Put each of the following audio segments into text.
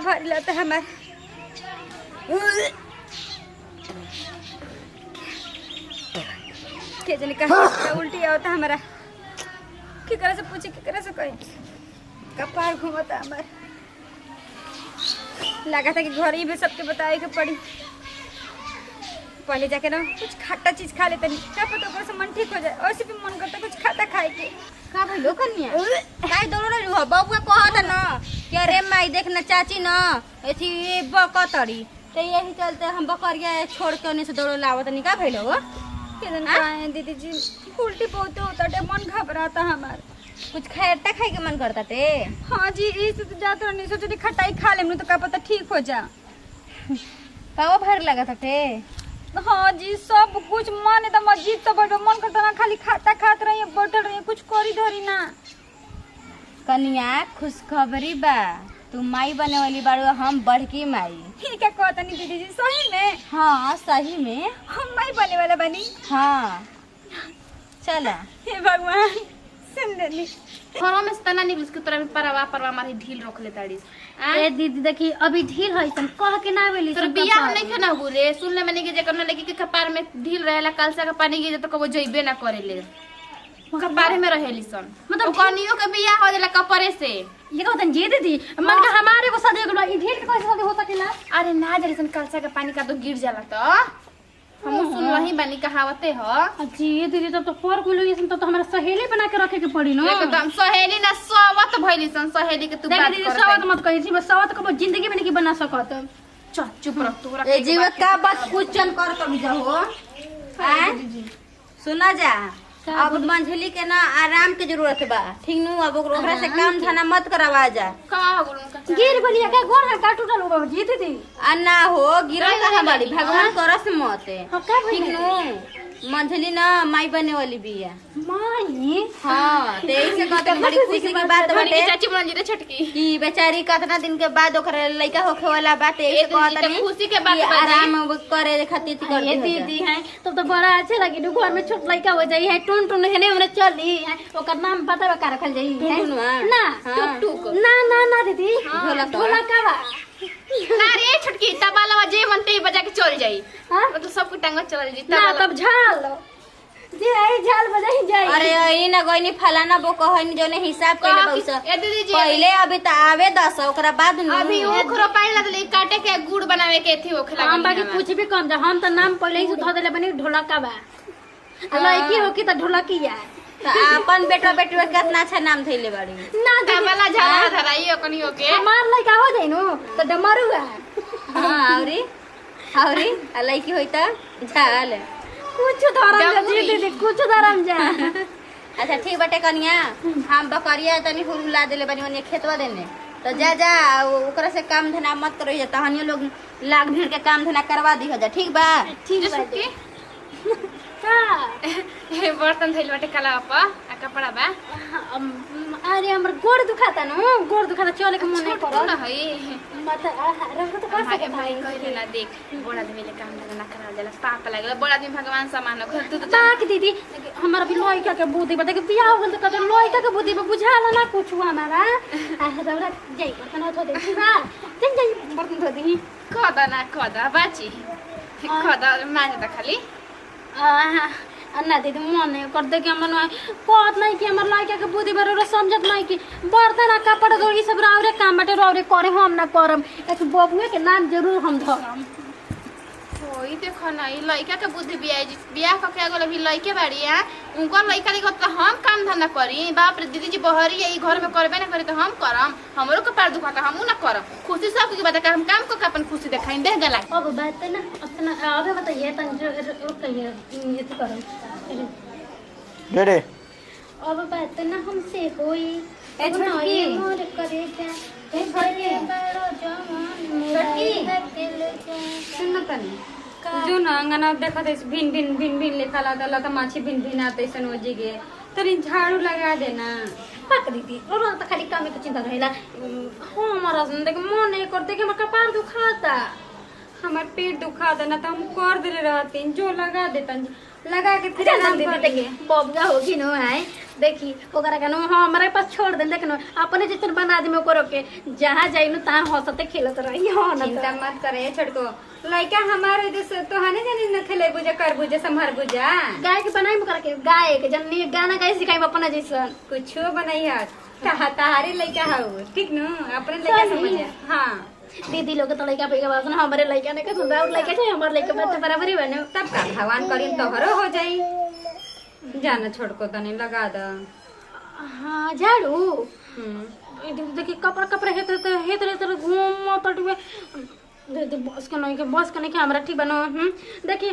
भारी लगता है हमार। के जाने कहाँ उल्टी आता हमारा। केकरा से पूछे केकरा से कही कपार घूमता हमार। लगा था कि घर ही में सबके बताए के पड़ी। पहले जाके ना कुछ खट्टा चीज खा लेते नहीं क्या पता ओकरा से मन ठीक हो जाए। और से भी मन करता कुछ खाता खाए के। का भइलो कन्या काहे दौड़ रही हो? बबुआ कहत न कि अरे माई देखना चाची न एथी बकतरी तो यही चलते हम बकरिया छोड़ के ओने से दौड़ लावत नहीं। का भइलो हो? के दीदी जी उल्टी बहुत होता है मन घबराता हमार। कुछ खट्टा खाए के मन करता ते? हाँ जी इस तो जाते नहीं सोचते खटाई खा लेम तो क्या पता ठीक हो जा। पावा भर लगा था ते? हाँ जी सब कुछ मन एकदम अजीब तो बैठो मन करता ना खाली खाता खात रही बैठल रही कुछ करी धरी ना। कन्या खुशखबरी बा तू माई बने वाली बाड़ू हम बड़की माई। ये क्या कहता नहीं दीदी जी सही में? हाँ सही में हम माई बने वाला बनी। हाँ चला हे भगवान सुन लेनी घरों में तना निकल के तोरा परवा परवा मारी ढील रख ले ताड़ी। ए दीदी देखी अभी ढील है तुम कह के ना बोली तोर बियाह नहीं खना गुरे सुनले मैंने के जेकर लड़की के कपार में ढील रहेला कलसा का पानी गिरे तो कबो जइबे ना करेले कपारे में रहेली सन मतलब कनियो के बियाह हो जाला कपरे से। ये कहता जी दीदी मन का हमारे को शादी हो ई ढील के कैसे शादी हो सकेला? अरे ना जले सन कलसा का पानी का तो गिर जाला तो हम सुन वही बनी कहावते ह जी दीदी तब तो पर को लोग तो हमारा सहेली बना के रखे के पड़ी ना। एकदम सहेली ना सवत भइली सन सहेली के तू बात दीदी कर सवत मत कही थी सवत को जिंदगी में नहीं बना सकत। चुप रह तू ए जीव का बात क्वेश्चन कर तो जाओ सुना जा। अब मंझली के ना आराम के जरूरत बा ठीक नु। अब ओकरा से काम धना मत करवा जा। का बोलूं का गिर बोलिया का गोर है का टूटल हो जी दीदी आ ना हो गिरल का हमारी भगवान करस मत ठीक नु। मंझली ना माई बने वाली बिया माई। हाँ ते से कहते बड़ी खुशी की बात बाटे चाची बन जी छटकी कि बेचारी कितना दिन के बाद ओकरा लइका होखे वाला बात है कहता नहीं खुशी के बात आराम करे खातिर कर दीदी है तब तो बड़ा अच्छे लगी घर में छोट लड़का हो जाई है टून टून है हमने चली है ओकर नाम पता बा रखल जाई है ना टुक ना ना ना दीदी ढोलक का बा ना रे छटकी तबाला जे मनते ही बजा के चल जाई। हां तो सब कुछ टांगा चल जाई ना तब झाल जे आई झाल बजाई जाई। अरे ई ना गइनी फलाना बो कहनी जोने हिसाब के बौसा ए दीदी जी पहले अभी त आवे 10 ओकरा बाद अभी ओखरो पाई लदले काटे के गुड़ बनावे के थी ओखला हम बाकी कुछ भी कम जा हम त नाम पहले ही धो देले बनी ढोलक का बा लड़की हो की त ढोलकिया अपन बेटा बेटी के कितना अच्छा नाम थैले बाड़ी ना तबाला झाला धराई ओकनी ओके हमार लड़का हो जाई नु त डमरुआ। हां औरी लड़की होई त झाल कुछ धरम जा दीदी कुछ धरम जा। अच्छा ठीक बाटे कनिया हम बकरिया तनी हुला देले बनी ओने खेतवा देने तो जा जा ओकरा से काम धना मत करो जा तहनियो लोग लाग भीड़ के काम धना करवा दी हो जा ठीक बा। ठीक बाटे का ए बर्तन धइल बाटे कला अपा आ कपड़ा बा अरे हमर गोड़ दुखाता न गोड़ दुखाता चले के मन नहीं छोट कर न हई मत रंग तो कर सके भाई कहले ना देख बड़ा आदमी ले काम धंधा ना करा जाला पाप लागल बड़ा आदमी भगवान समान हो तू तो बाक दीदी हमारा भी लइका के बुद्धि बता के बियाह हो गल त कत लइका के बुद्धि में बुझाला ना कुछ हमारा आ रौरा जाई बर्तन धो दे हां चल जाई बर्तन धो दी खदा बाची खदा माने त खाली अन्ना दीदी मन नहीं कर दे कि हम कहत नहीं कि हमर लड़का के बुद्धि बारे समझत नहीं कि बर्तन आ कपड़ा धोई सब रावरे काम बाटे रावरे करे हम ना करम एक बबुए के नाम जरूर हम धरम। कोई देखो ना ई लइका के बुद्धि बियाह क के अगल भी लइके बाड़ी है उनका लइका लिखो तो हम काम धंधा करी बाप रे दीदी जी बहरी है ई घर में करबे ना करी तो हम करम हमरो के पैर दुखाता हमू ना करम खुशी सब के बता हम काम को अपन खुशी दिखाई दे गला। अब बात ना अपना अब बताइए तन जो कहिए ये तो करम डेडे अब बात ना हमसे होई ए छोटकी मोर करे जा ए भले बड़ो जवान छोटकी सुन तनी जो ना अंगना देखा थे भिन भिन भिन भिन लिखा ला तो माछी भिन भिन आते सन वजी गे तरी झाड़ू लगा देना पक दीदी और तो खाली काम के चिंता रहेला हमारा देख मन नहीं करते कि हमर कपार दुखाता हमार पेट दुखा देना तो हम कर दे रहती जो लगा देतन लगा के फिर चल आराम दीदी कर देखी लिए। बबुआ होगी न है देखी ओकरा के हाँ हमारे पास छोड़ दे लेकिन अपने जैसे बना दी ओकरो के जहाँ जाई न तहाँ हंसते खेलत रही हाँ न चिंता मत करे छोटको लड़का हमारे जैसे तो हने जानी न खेले बुझे कर बुझे संभार बुझा गाय के बनाई ओकरा के गाय के जन्नी गाना गाय सिखाई अपना जैसा कुछो बनाई है तहारी लड़का हऊ ठीक न अपने लड़का समझ हाँ दीदी लोग तो लड़का पैका बासन हमारे लड़का ने के सुंदर और लड़का है हमारे लड़का बच्चे बराबर ही बने तब का भगवान करी तोहरो हो जाई जाना छोटको तने लगा द हाँ झाड़ू देखी कपड़ा कपड़ा हेत घूम तटवे दीदी बस के नहीं के हमरा ठीक बनो देखी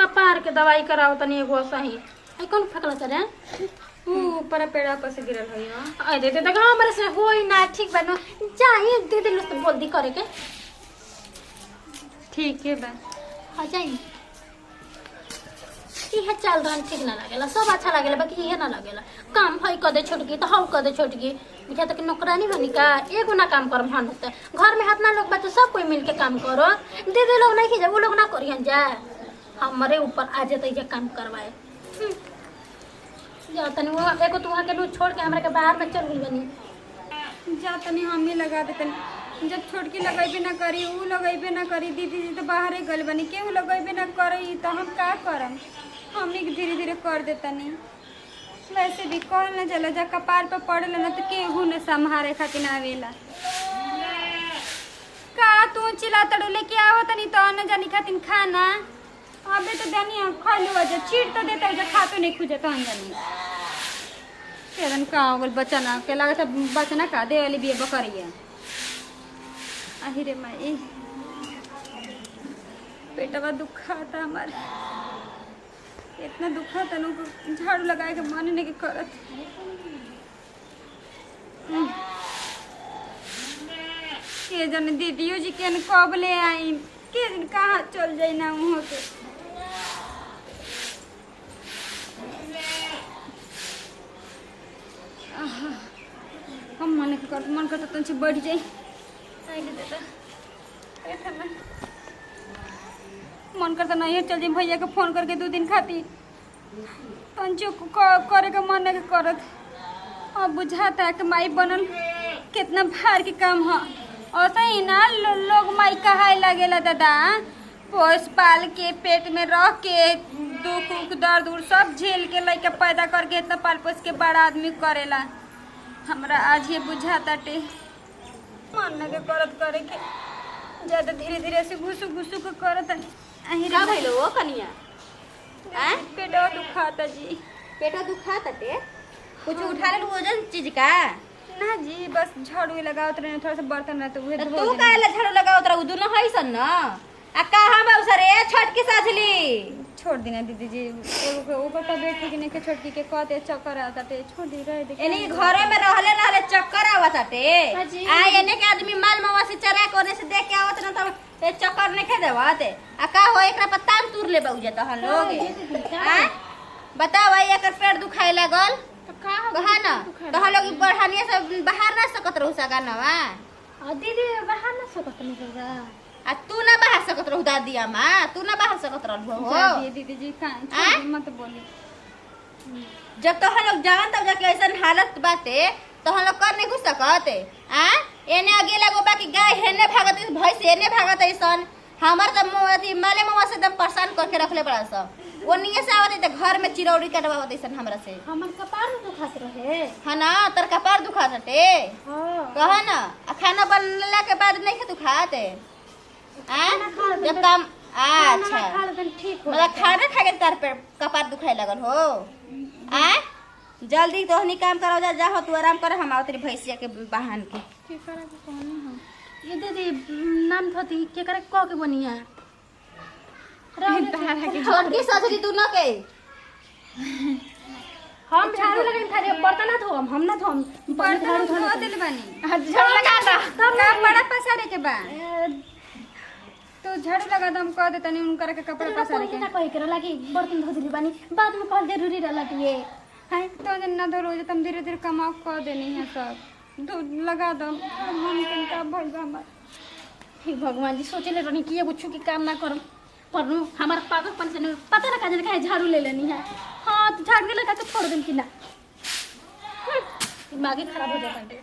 कपार के दवाई कराओ तनी एगो सही आई कौन फेकला करे ऊपर पेड़ा पर से गिरल होई आई दीदी देखा हमारे से होई ना ठीक बनो चाहिए दीदी लोग बोल दी करे के ठीक है बा हाँ जाई इहे चल रहा ठीक ना लगेला सब अच्छा लगेला बाकी इहे ना लगेला काम हई कदे छोटकी तो हम कदे छोटकी बुझा तक नौकरानी बनी का एगो ना काम करम हन होते घर में हाथ ना लोग बात सब कोई मिल के काम करो दीदी लोग नहीं खींचे वो लोग ना करियन जा हमारे ऊपर आ जाते जे काम करवाए जा तनी वो एको तू वहां के दूध छोड़ के हमरा के बाहर में चल गई बनी जा तनी हम ही लगा देतन जब छोटकी लगेबे ना करी ऊ लगेबे ना करी दीदी जी तो बाहर ही गल बनी केहू लगेबे ना करी तो हम का करम हम ही धीरे धीरे कर देतनी वैसे भी कहल ना चला जा कपार पे पड़ेला ना तो केहू न संभारे खातिर आवेला का तू चिल्ला तड़ो लेके आवो तनी तो न जानी खातिर खाना अबे तो जानी खा लो जा चीट तो देता जा खा तो नहीं खुजे तो जानी केरन का होगल बचना के लागत बचना का दे वाली भी बकरिया अहिरे माई पेटवा दुखाता हमारे इतना दुखाता नु झाड़ू लगाए के मन नहीं के करत के जन दीदियो जी के कब ले आई के दिन कहाँ चल जाई ना वहाँ के हम मन करता तुमसे बढ़ जाई मन करता नहीं चल जाए भैया के फोन करके 2 दिन खातिर तंचो करे के मन नहीं करत अब बुझाता है कि माई बनल कितना भार के काम है ऐसा ही ना लोग माई कहाए लगेला दादा पोस पाल के पेट में रह के दुख उख दर्द उर्द सब झेल के लड़का पैदा करके इतना पाल पोस के बड़ा आदमी करेला हमरा आज ये बुझाता टे मन के करत करे के ज्यादा धीरे धीरे से घुसु के करत का भइलो ओ कनिया हैं पेटवा दुखाता जी पेटा दुखाता टे कुछ उठा ले वजन चीज का ना जी बस झाड़ू लगावत रहे थोड़ा सा बर्तन रहते हुए तू काहे ला झाड़ू लगावत रह उदु न हईसन न आ कहां बाउसरे छट के साझली छोड़ देना दीदी जी एगो ऊपर तबियत ठीक नहीं के छोटकी के कहते चक्कर आता टे छोड़ दी रहे देखिए एनी घरे में रहले चक्कर आवताटे आ एने के आदमी माल मवासी चरा कोने से देख के आवत न त ए चक्कर नहीं खे देवत आ का हो एकरा पर ताम तुर ले बाऊ जत हन लोग हैं बताओ भाई एकर पेट दुखाए लागल तो का हो कहा ना तो हम लोग बढ़ानिए से बाहर ना सकत रहू सगा नवा दीदी बाहर ना सकत नहीं होगा आ तू ना बाहर सकत रहू दादी अम्मा तू ना बाहर सकत रहू हो दीदी जी काहे मत बोली जब तो हम लोग जान तब जाके ऐसा हालत बाटे तो हम लोग कर नहीं घुस सकते आ एने आगे लगो बाकी गाय हेने भागत भैंस एने भागत ऐसन हमर त अथी माले मवा से एकदम परेशान करके रखले पड़ा सब वो निये से आवत त घर में चिरौड़ी कटवावत ऐसन हमरा से हमर कपार में दुखात रहे है ना तर कपार दुखात टे हां कह ना आ खाना बनला के बाद नहीं के दुखाते आ जब काम अच्छा खा लेते ठीक हो मतलब खाना खा के तार पे कपार दुखाए लगल हो आ जल्दी तोहनी काम करो जा हो तू आराम कर हम आवतरी भैंसिया के बहान के के करे के कहनी हम ये दीदी नाम थती के करे क के बनिया छोटकी ससुरी तू न के हम झाड़ू लगाइन थारे बर्तन ना धोम हम ना धोम बर्तन धो देले बानी झाड़ू लगा दा तब ना बड़ा पसारे के बा तो झाड़ू लगा दम कह देता नहीं उनकर के कपड़ा पसारे के ना कहि करे लागी बर्तन धो दिली बानी बाद में कल जरूरी रहला दिए है तो जन ना धो रोज तुम धीरे धीरे कमाओ कह देनी है सब दूध लगा दम मन के का भइल बा हमर हे भगवान जी सोचे ले रही कि एगो छू के काम ना करम पर नु हमार पागलपन से नु पता ना काजन काहे झाड़ू ले लेनी है। हाँ तो झाड़ के लगा के छोड़ देम कि ना दिमाग ही खराब हो जाता है।